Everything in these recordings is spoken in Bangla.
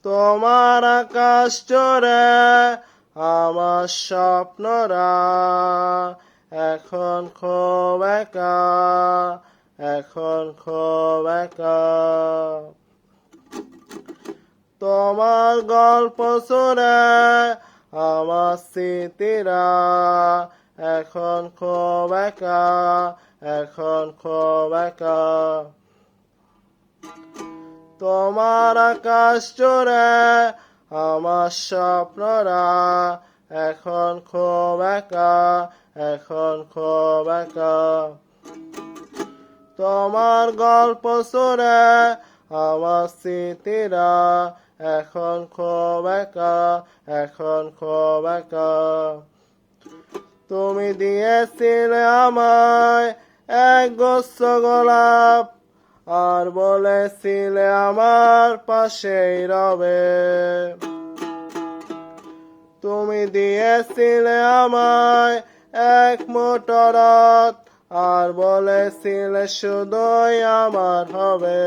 তোমার আকাশ জুড়ে আমার স্বপ্নরা এখন খুব একা, এখন খুব একা। তোমার গল্প শুনে আমার স্মৃতিরা এখন খুব একা, এখন খুব একা। তোমার আকাশ জুড়ে আমার স্বপ্নরা এখন খুব একা, এখন খুব একা। তোমার গল্প শুনে আমার স্মৃতিরা এখন খুব একা, এখন খুব একা। তুমি দিয়েছিলে আমায় এক গুচ্ছ গোলাপ, আর বলেছিলে আমার পাশেই রবে। তুমি দিয়েছিলে আমায় এক মুঠো রত্ন, আর বলেছিলে শুধুই আমার হবে।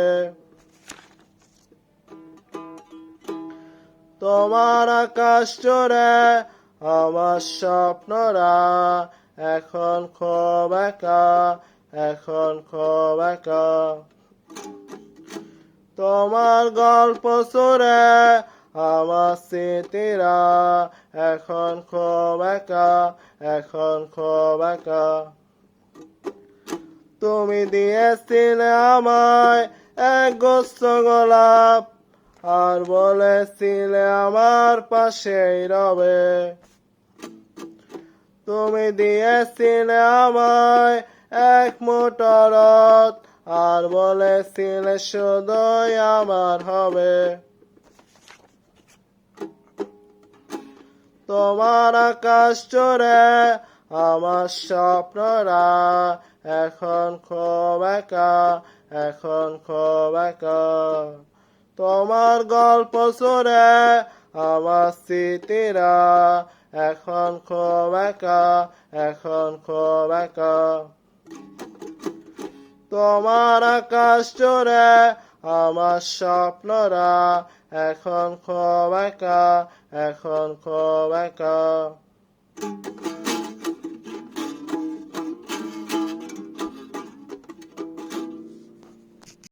তোমার আকাশ জুড়ে আমার স্বপ্নরা এখন খুব একা, এখন খুব একা। তোমার গল্প শুনে আমার স্মৃতিরা এখন খুব একা, এখন খুব একা। তুমি দিয়েছিলে আমায় এক গুচ্ছ গোলাপ, আর বলেছিলে আমার পাশেই রবে। তুমি দিয়েছিলে আমায় এক মুঠো রত্ন, আর বলেছিলে শুধুই আমার হবে। তোমার আকাশ জুড়ে আমার স্বপ্নরা এখন খুব একা, এখন খুব একা। তোমার গল্প শুনে আমার স্মৃতিরা এখন খুব একা, এখন খুব একা। তোমার আকাশ জুড়ে আমার স্বপ্নরা এখন খুব একা, এখন খুব একা।